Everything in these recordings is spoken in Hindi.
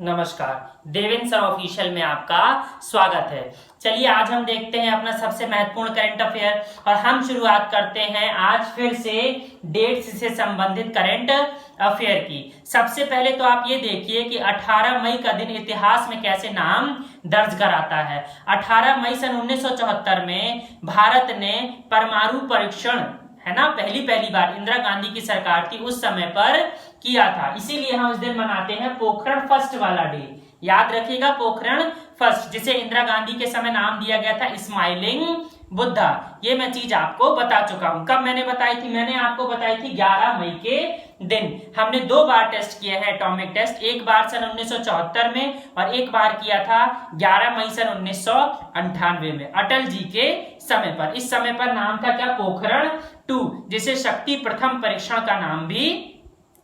नमस्कार, देवेंद्र सर ऑफिशियल में आपका स्वागत है। चलिए आज हम देखते हैं अपना सबसे महत्वपूर्ण करंट अफेयर और हम शुरुआत करते हैं आज फिर से डेट्स से संबंधित करंट अफेयर की। सबसे पहले तो आप ये देखिए कि 18 मई का दिन इतिहास में कैसे नाम दर्ज कराता है। 18 मई सन 1974 में भारत ने परमाणु परीक्षण है ना पहली बार इंदिरा गांधी की सरकार थी उस समय पर किया था, इसीलिए हम इस दिन मनाते हैं पोखरण फर्स्ट वाला डे। याद रखिएगा पोखरण फर्स्ट, जिसे इंदिरा गांधी के समय नाम दिया गया था स्माइलिंग बुद्धा। ये मैं चीज आपको बता चुका हूं। कब मैंने बताई थी? मैंने आपको बताई थी 11 मई के दिन। हमने 2 बार टेस्ट किए हैं एटॉमिक टेस्ट, एक बार सन 1974 में और एक बार किया था 11 मई सन 1998 में अटल जी के समय पर। इस समय पर नाम था क्या? पोखरण 2, जिसे शक्ति प्रथम परीक्षण का नाम भी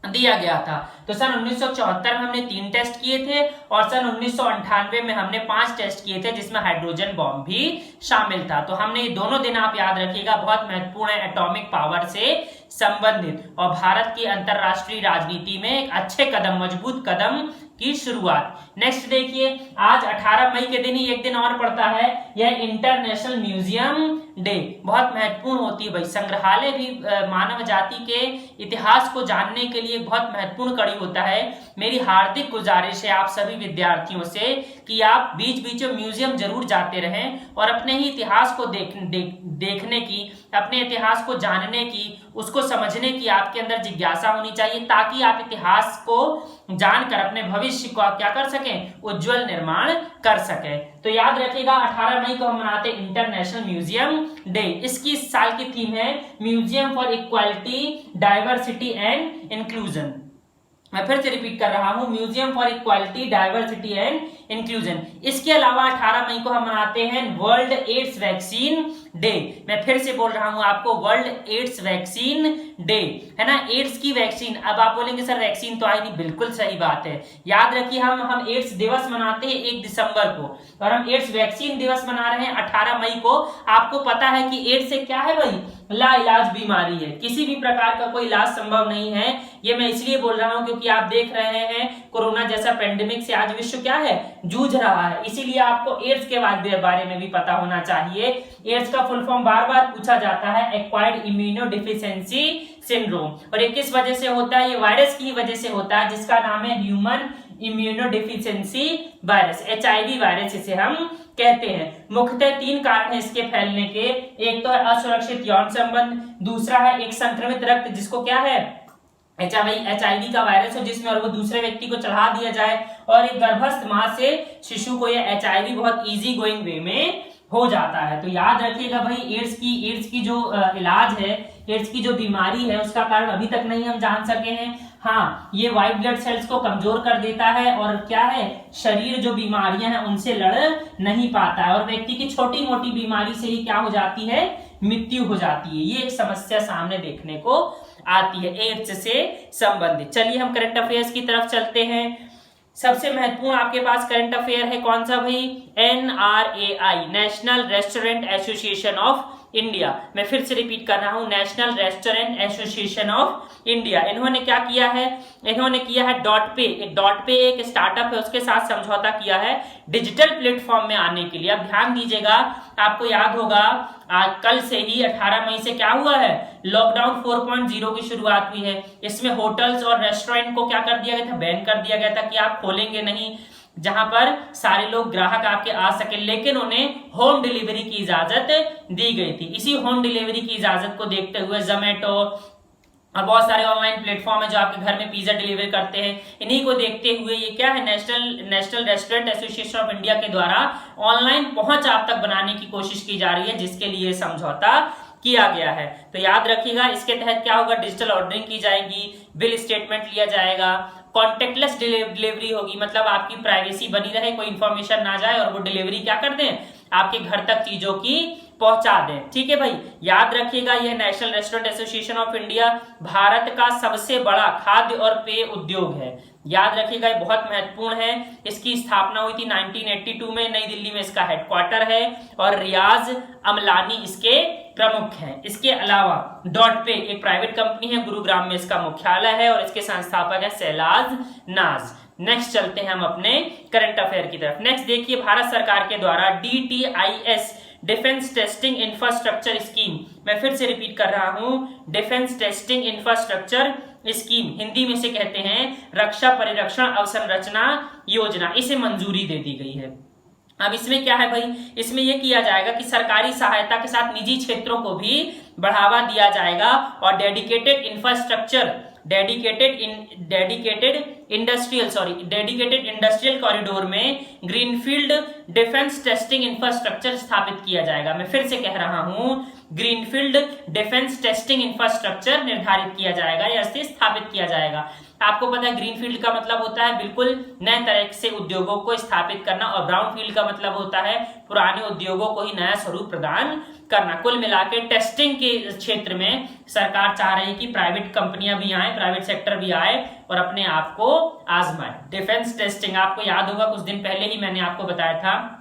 दिया गया था। तो सन 1974 में हमने 3 टेस्ट किए थे और सन 1998 में हमने 5 टेस्ट किए थे, जिसमें हाइड्रोजन बॉम्ब भी शामिल था। तो हमने ये दोनों दिन आप याद रखिएगा, बहुत महत्वपूर्ण है एटॉमिक पावर से संबंधित और भारत की अंतरराष्ट्रीय राजनीति में एक अच्छे कदम, मजबूत कदम की शुरुआत। नेक्स्ट देखिए, आज 18 मई के दिन ही एक दिन और पड़ता है, यह इंटरनेशनल म्यूजियम डे। बहुत महत्वपूर्ण होती है भाई, संग्रहालय भी मानव जाति के इतिहास को जानने के लिए बहुत महत्वपूर्ण कड़ी होता है। मेरी हार्दिक गुजारिश है आप सभी विद्यार्थियों से कि आप बीच बीच में म्यूजियम जरूर जाते रहें और अपने ही इतिहास को देखने की, अपने इतिहास को जानने की, उसको समझने की आपके अंदर जिज्ञासा होनी चाहिए, ताकि आप इतिहास को जानकर अपने भविष्य को आप क्या कर सकें, उज्जवल निर्माण कर सकें। तो याद रखिएगा 18 मई को हम मनाते हैं इंटरनेशनल म्यूजियम डे। इसकी इस साल की थीम है museum for equality, diversity and inclusion. मैं फिर से रिपीट कर रहा हूं, museum for equality, diversity and inclusion. इसके अलावा 18 मई को हम मनाते हैं वर्ल्ड एड्स वैक्सीन डे। मैं फिर से बोल रहा हूं आपको, वर्ल्ड एड्स वैक्सीन डे, है ना। एड्स की वैक्सीन, अब आप बोलेंगे सर वैक्सीन तो आई नहीं, बिल्कुल सही बात है। याद रखिए हम एड्स दिवस मनाते हैं 1 दिसंबर को और हम एड्स वैक्सीन दिवस मना रहे हैं 18 मई को। आपको पता है कि एड्स से क्या है भाई? लाइलाज बीमारी है, किसी भी प्रकार का कोई इलाज संभव नहीं है। ये मैं इसलिए बोल रहा हूं क्योंकि आप देख रहे हैं कोरोना जैसा पेंडेमिक से आज विश्व क्या है, जूझ रहा है। इसीलिए आपको एड्स के बारे में भी पता होना चाहिए। एड्स का फुल फॉर्म बार बार पूछा जाता है, एक्वायर्ड इम्यूनोडेफिशिएंसी सिंड्रोम। और ये किस वजह से होता है? ये वायरस की वजह से होता है, जिसका नाम है human immunodeficiency virus, HIV virus इसे हम कहते हैं। मुख्यतः 3 कारण है इसके फैलने के। एक तो है असुरक्षित यौन संबंध, दूसरा है एक संक्रमित रक्त, जिसको क्या है, HIV का वायरस हो जिसमें और वो दूसरे व्यक्ति को चढ़ा दिया जाए, और एक गर्भस्थ मां से शिशु को यह HIV बहुत इजी गोइंग वे में हो जाता है। तो याद रखिएगा भाई, एड्स की जो इलाज है, एड्स की जो बीमारी है, उसका कारण अभी तक नहीं हम जान सके हैं। हाँ, ये व्हाइट ब्लड सेल्स को कमजोर कर देता है और क्या है, शरीर जो बीमारियां हैं उनसे लड़ नहीं पाता है और व्यक्ति की छोटी मोटी बीमारी से ही क्या हो जाती है, मृत्यु हो जाती है। ये एक समस्या सामने देखने को आती है एड्स से संबंधित। चलिए हम करंट अफेयर्स की तरफ चलते हैं। सबसे महत्वपूर्ण आपके पास करंट अफेयर है कौन सा भाई? NRAI, national restaurant association of India. मैं फिर से रिपीट कर रहा हूं, national restaurant association of India. इन्होंने क्या किया है? इन्होंने किया है डॉट पे एक स्टार्टअप है, उसके साथ समझौता किया है डिजिटल प्लेटफॉर्म में आने के लिए। अब ध्यान दीजिएगा, आपको याद होगा कल से ही 18 मई से क्या हुआ है, लॉकडाउन 4.0 की शुरुआत हुई है। इसमें होटल्स और रेस्टोरेंट को क्या कर दिया गया था, बैन कर दिया गया था कि आप खोलेंगे नहीं, जहां पर सारे लोग ग्राहक आपके आ सके, लेकिन उन्हें होम डिलीवरी की इजाजत दी गई थी। इसी होम डिलीवरी की इजाजत को देखते हुए जोमेटो और बहुत सारे ऑनलाइन प्लेटफॉर्म है जो आपके घर में पिज्जा डिलीवरी करते हैं, इन्हीं को देखते हुए ये क्या है, national restaurant association of India के द्वारा ऑनलाइन पहुंच आप तक बनाने की कोशिश की जा रही है, जिसके लिए समझौता किया गया है। तो याद रखिएगा, इसके तहत क्या होगा, डिजिटल ऑर्डरिंग की जाएगी, बिल स्टेटमेंट लिया जाएगा, कॉन्टेक्टलेस डिलीवरी होगी, मतलब आपकी प्राइवेसी बनी रहे, कोई इंफॉर्मेशन ना जाए और वो डिलीवरी क्या कर दें, आपके घर तक चीजों की पहुंचा दें। ठीक है भाई, याद रखिएगा, यह national restaurant association of India Bharat का सबसे बड़ा खाद्य और पेय उद्योग है। याद रखिएगा, ये बहुत महत्वपूर्ण है। इसकी स्थापना हुई थी 1982 में, नई दिल्ली में इसका हेडक्वार्टर है और रियाज अमलानी इसके प्रमुख हैं। इसके अलावा डॉट पे एक प्राइवेट कंपनी है, गुरुग्राम में इसका मुख्यालय है और इसके संस्थापक है शैलाज नाज। नेक्स्ट चलते हैं हम अपने करंट अफेयर की तरफ। नेक्स्ट देखिए, भारत सरकार के द्वारा DTIS defence testing infrastructure scheme, मैं फिर से रिपीट कर रहा हूं, defence testing infrastructure scheme, Hindi में से कहते हैं रक्षा परिरक्षण अवसंरचना योजना, इसे मंजूरी दे दी गई है। अब इसमें क्या है भाई, इसमें यह किया जाएगा कि सरकारी सहायता के साथ निजी क्षेत्रों को भी बढ़ावा दिया जाएगा और डेडिकेटेड इंडस्ट्रियल कॉरिडोर में ग्रीनफील्ड डिफेंस टेस्टिंग इंफ्रास्ट्रक्चर स्थापित किया जाएगा। मैं फिर से कह रहा हूं, ग्रीनफील्ड डिफेंस टेस्टिंग इंफ्रास्ट्रक्चर निर्धारित किया जाएगा या स्थापित किया जाएगा। आपको पता है ग्रीनफील्ड का मतलब होता है बिल्कुल नए तरह से उद्योगों को स्थापित करना, और ब्राउनफील्ड का मतलब होता है पुराने उद्योगों को ही नया स्वरूप प्रदान करना। कुल मिलाकर टेस्टिंग के क्षेत्र में सरकार चाह रही है कि प्राइवेट कंपनियां भी आए, प्राइवेट सेक्टर भी आए और अपने आप को आजमाए। डिफेंस टेस्टिंग, आपको याद होगा कुछ दिन पहले ही मैंने आपको बताया था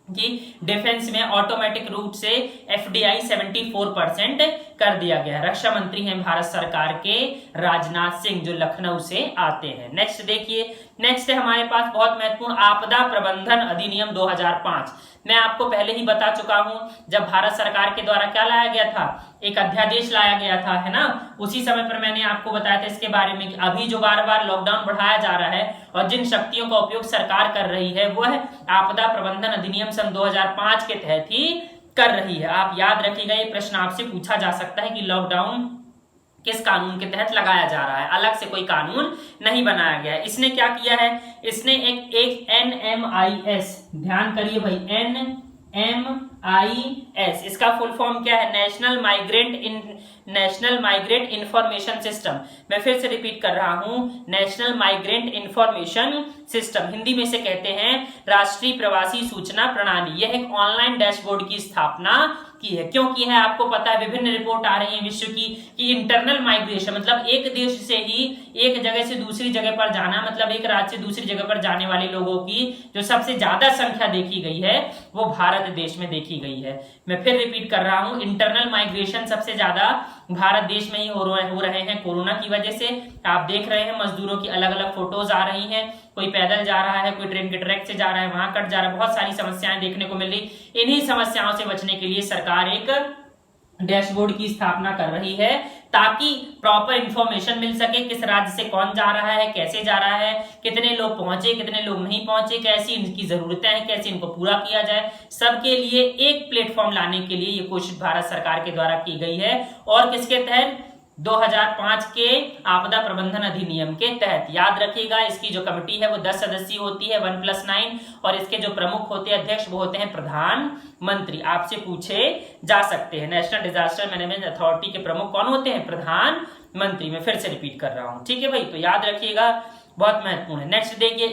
कि डिफेंस में ऑटोमेटिक रूप से FDI 74% कर दिया गया। रक्षा मंत्री हैं भारत सरकार के राजनाथ सिंह, जो लखनऊ से आते हैं। नेक्स्ट देखिए, नेक्स्ट है हमारे पास बहुत महत्वपूर्ण आपदा प्रबंधन अधिनियम 2005। मैं आपको पहले ही बता चुका हूं, जब भारत सरकार के द्वारा क्या लाया गया था, एक अध्यादेश लाया गया था, है ना, उसी समय पर मैंने आपको बताया था इसके बारे में कि अभी जो बार बार लॉकडाउन बढ़ाया जा रहा है और जिन शक्तियों का उपयोग सरकार कर रही है वह आपदा प्रबंधन अधिनियम सन 2005 के तहत ही कर रही है। आप याद रखिएगा, ये प्रश्न आपसे पूछा जा सकता है कि लॉकडाउन किस कानून के तहत लगाया जा रहा है, अलग से कोई कानून नहीं बनाया गया है। इसने क्या किया है, इसने एक NMIS, ध्यान करिए भाई, NMIS, इसका फुल फॉर्म क्या है, नेशनल माइग्रेंट इंफॉर्मेशन सिस्टम। मैं फिर से रिपीट कर रहा हूं, national migrant information system, Hindi में से कहते हैं राष्ट्रीय प्रवासी सूचना प्रणाली। यह एक ऑनलाइन डैशबोर्ड की स्थापना की है। क्यों की है, आपको पता है, विभिन्न रिपोर्ट आ रही है विश्व की कि इंटरनल माइग्रेशन मतलब एक देश से ही एक जगह से दूसरी जगह पर जाना, मतलब एक राज्य से दूसरी जगह पर जाने वाले लोगों की जो सबसे ज्यादा संख्या देखी गई है वो भारत देश में देखी गई है। मैं फिर रिपीट कर रहा हूं, इंटरनल माइग्रेशन सबसे ज्यादा भारत देश में ही हो रहे हैं कोरोना की वजह से। आप देख रहे हैं मजदूरों की अलग अलग फोटोज आ रही हैं, कोई पैदल जा रहा है, कोई ट्रेन के ट्रैक से जा रहा है, वहां कट जा रहा है, बहुत सारी समस्याएं देखने को मिल रही। इन्हीं समस्याओं से बचने के लिए सरकार एक डैशबोर्ड की स्थापना कर रही है ताकि प्रॉपर इंफॉर्मेशन मिल सके, किस राज्य से कौन जा रहा है, कैसे जा रहा है, कितने लोग पहुंचे, कितने लोग नहीं पहुंचे, कैसी इनकी जरूरतें हैं, कैसे इनको पूरा किया जाए। सबके लिए एक प्लेटफॉर्म लाने के लिए ये कोशिश भारत सरकार के द्वारा की गई है। और किसके तहत, 2005 के आपदा प्रबंधन अधिनियम के तहत। याद रखिएगा, इसकी जो कमेटी है वो 10 सदस्यीय होती है, 1+9, और इसके जो प्रमुख होते हैं, अध्यक्ष, वो होते हैं प्रधानमंत्री। आपसे पूछे जा सकते हैं, नेशनल डिजास्टर मैनेजमेंट अथॉरिटी के प्रमुख कौन होते हैं, प्रधानमंत्री। मैं फिर से रिपीट कर रहा हूं, ठीक है भाई, तो याद रखिएगा, बहुत महत्वपूर्ण है। नेक्स्ट देखिए,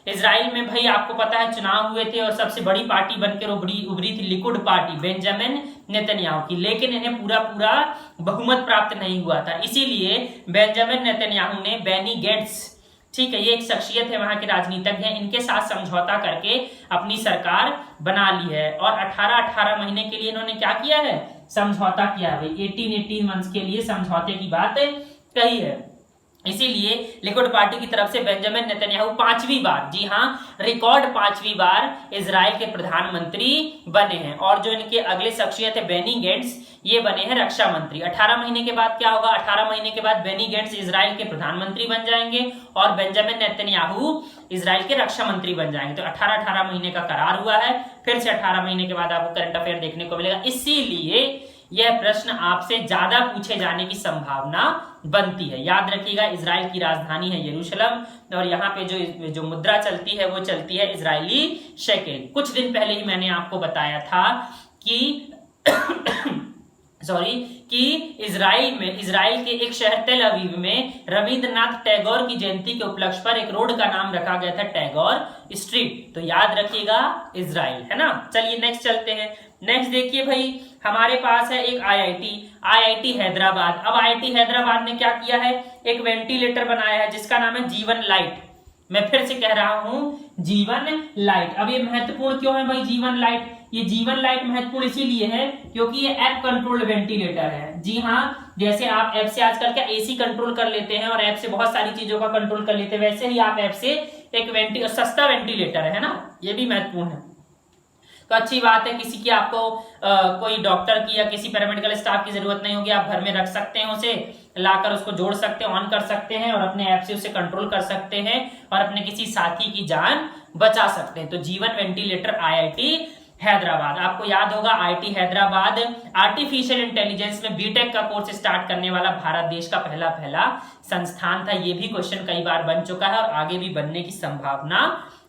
इजराइल में भाई आपको पता है चुनाव हुए थे और सबसे बड़ी पार्टी बनकर उभरी थी लिकुड पार्टी बेंजामिन नेतन्याहू की, लेकिन इन्हें पूरा बहुमत प्राप्त नहीं हुआ था। इसीलिए बेंजामिन नेतन्याहू ने बेनी गेट्स, ठीक है, ये एक शख्सियत है वहां के राजनीतिज्ञ हैं, इनके साथ समझौता करके अपनी सरकार बना ली है। और 18 महीने के लिए इन्होंने क्या किया है, समझौता किया है, 18 मंथ्स के लिए समझौते की बात कही है। इसीलिए लिकुड पार्टी की तरफ से बेंजामिन नेतन्याहू 5वीं बार, जी हां, रिकॉर्ड 5वीं बार इजराइल के प्रधानमंत्री बने हैं। और जो इनके अगले शख्सियत है बेनी गेट्स, ये बने हैं रक्षा मंत्री। 18 महीने के बाद क्या होगा, 18 महीने के बाद बेनी गेट्स इजराइल के प्रधानमंत्री बन जाएंगे और बेंजामिन नेतन्याहू इजराइल के रक्षा मंत्री बन जाएंगे। तो 18 महीने का करार हुआ है, फिर से 18 महीने के बाद आपको करंट अफेयर देखने को मिलेगा। इसीलिए यह प्रश्न आपसे ज्यादा पूछे जाने की संभावना बनती है। याद रखिएगा, इजराइल की राजधानी है यरूशलेम और यहाँ पे जो मुद्रा चलती है वो चलती है इजरायली शेकेल। कुछ दिन पहले ही मैंने आपको बताया था कि इजराइल के एक शहर तेल अवीव में रविंद्रनाथ टैगोर की जयंती के उपलक्ष्य पर एक रोड का नाम रखा गया था टैगोर स्ट्रीट। तो याद रखिएगा इजराइल, है ना। चलिए नेक्स्ट चलते हैं। नेक्स्ट देखिए भाई, हमारे पास है एक IIT हैदराबाद। अब IIT हैदराबाद ने क्या किया है, एक वेंटिलेटर बनाया है जिसका नाम है जीवन लाइट। मैं फिर से कह रहा हूं जीवन लाइट। अब ये महत्वपूर्ण क्यों है भाई जीवन लाइट? ये जीवन लाइट महत्वपूर्ण इसीलिए है क्योंकि ये एप कंट्रोल्ड वेंटिलेटर है। जी हाँ, जैसे आप ऐप से आजकल क्या एसी कंट्रोल कर लेते हैं और ऐप से बहुत सारी चीजों का कंट्रोल कर लेते हैं, वैसे ही आप ऐप से एक सस्ता वेंटिलेटर है ना, ये भी महत्वपूर्ण है। तो अच्छी बात है, किसी की आपको कोई डॉक्टर की या किसी पैरामेडिकल स्टाफ की जरूरत नहीं होगी, आप घर में रख सकते हैं, उसे लाकर उसको जोड़ सकते हैं, ऑन कर सकते हैं और अपने ऐप से उसे कंट्रोल कर सकते हैं और अपने किसी साथी की जान बचा सकते हैं। तो जीवन वेंटिलेटर IIT हैदराबाद, आपको याद होगा IIT हैदराबाद आर्टिफिशियल इंटेलिजेंस में बीटेक का कोर्स स्टार्ट करने वाला भारत देश का पहला संस्थान था। ये भी क्वेश्चन कई बार बन चुका है और आगे भी बनने की संभावना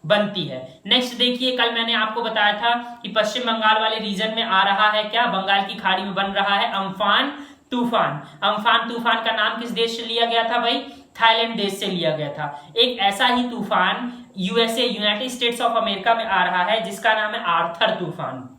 बनती है। नेक्स्ट देखिए, कल मैंने आपको बताया था कि पश्चिम बंगाल वाले रीजन में आ रहा है क्या, बंगाल की खाड़ी में बन रहा है अम्फान तूफान। अम्फान तूफान का नाम किस देश से लिया गया था भाई? थाईलैंड देश से लिया गया था। एक ऐसा ही तूफान USA United states of America में आ रहा है जिसका नाम है आर्थर तूफान।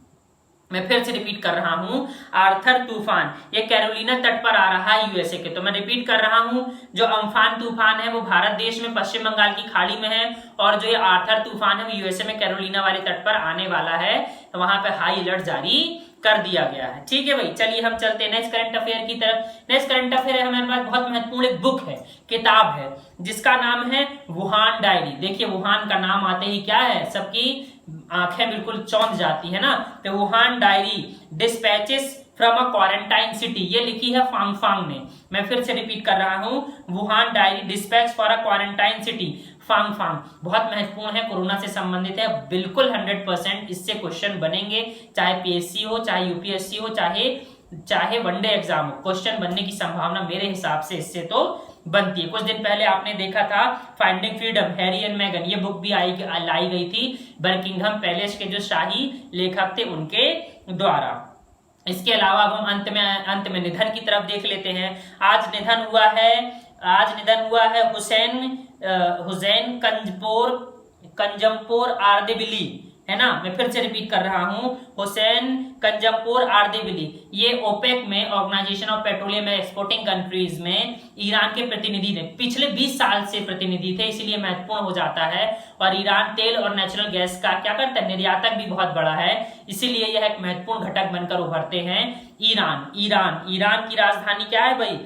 मैं फिर से रिपीट कर रहा हूं, आर्थर तूफान, ये कैरोलिना तट पर आ रहा है USA के। तो मैं रिपीट कर रहा हूं, जो अम्फान तूफान है वो भारत देश में पश्चिम बंगाल की खाड़ी में है और जो ये आर्थर तूफान है वो USA में कैरोलिना वाले तट पर आने वाला है। तो वहां पे हाई अलर्ट जारी कर दिया गया है। ठीक है भाई, चलिए हम चलते हैं नेक्स्ट करंट अफेयर की तरफ। नेक्स्ट करंट अफेयर है हमारे पास बहुत महत्वपूर्ण एक बुक है, किताब है, जिसका नाम है वुहान डायरी। देखिए वुहान का नाम आते ही क्या है, सबकी आंखें बिल्कुल चौंध जाती है ना। तो Wuhan diary dispatches from a quarantine city, ये लिखी है फांगफांग ने। मैं फिर से रिपीट कर रहा हूं, Wuhan diary dispatch for a quarantine city Fangfang, बहुत महत्वपूर्ण है, कोरोना से संबंधित है, बिल्कुल 100% इससे क्वेश्चन बनेंगे, चाहे PSC हो, चाहे UPSC हो, चाहे वनडे एग्जाम हो, क्वेश्चन बनने की संभावना मेरे हिसाब से इससे तो बनती है। कुछ दिन पहले आपने देखा था finding freedom, Harry and Megan, ये बुक भी लाई गई थी बकिंघम पैलेस के जो शाही लेखक थे उनके द्वारा। इसके अलावा अब हम अंत में निधन की तरफ देख लेते हैं। आज निधन हुआ है हुसैन कंजमपोर आर्देबिली, है ना। मैं फिर से रिपीट कर रहा हूं, हुसैन कंजमपोर आर्देबिली, ये ओपेक में, organization of petroleum exporting countries में ईरान के प्रतिनिधि ने, पिछले 20 साल से प्रतिनिधि थे, इसीलिए महत्वपूर्ण हो जाता है। और ईरान तेल और नेचुरल गैस का क्या करता है, निर्यातक भी बहुत बड़ा है, इसीलिए यह एक महत्वपूर्ण घटक बनकर उभरते हैं। ईरान की राजधानी क्या है भाई,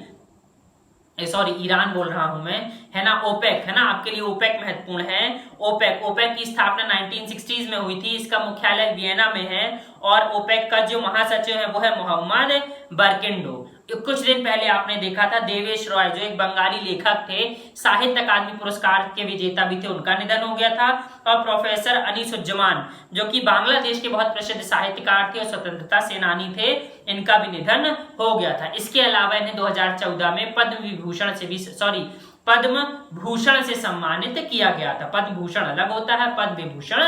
सॉरी ईरान बोल रहा हूं मैं, है ना, ओपेक, है ना, आपके लिए ओपेक महत्वपूर्ण है। ओपेक की स्थापना 1960s में हुई थी, इसका मुख्यालय वियना में है और ओपेक का जो महासचिव है वो है मोहम्मद बरकिंडो। कुछ दिन पहले आपने देखा था देवेश रॉय, जो एक बंगाली लेखक थे, साहित्य अकादमी पुरस्कार के विजेता भी थे, उनका निधन हो गया था। और प्रोफेसर अनीसुज्जमान, जो कि बांग्लादेश के बहुत प्रसिद्ध साहित्यकार थे और स्वतंत्रता सेनानी थे, इनका भी निधन हो गया था। इसके अलावा इन्हें 2014 में पद्म भूषण से सम्मानित किया गया था। पद्म भूषण अलग होता है, पद्म विभूषण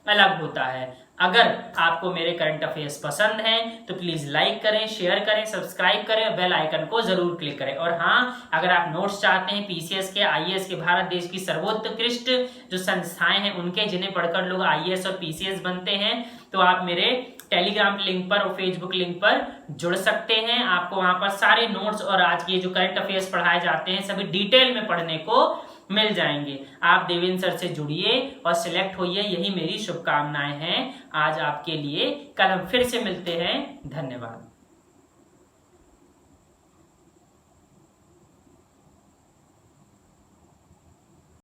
अलग होता है। अगर आपको मेरे करंट अफेयर्स पसंद हैं तो प्लीज लाइक करें, शेयर करें, सब्सक्राइब करें और बेल आइकन को जरूर क्लिक करें। और हाँ, अगर आप नोट्स चाहते हैं PCS के, IAS के, भारत देश की सर्वोत्कृष्ट जो संस्थाएं हैं उनके, जिन्हें पढ़कर लोग IAS और PCS बनते हैं, तो आप मेरे टेलीग्राम लिंक पर और फेसबुक लिंक पर जुड़ सकते हैं। आपको वहां पर सारे नोट्स और आज के जो करंट अफेयर्स पढ़ाए जाते हैं सभी डिटेल में पढ़ने को मिल जाएंगे। आप देवेंद्र सर से जुड़िए और सिलेक्ट होइए, यही मेरी शुभकामनाएं हैं आज आपके लिए। कल हम फिर से मिलते हैं, धन्यवाद।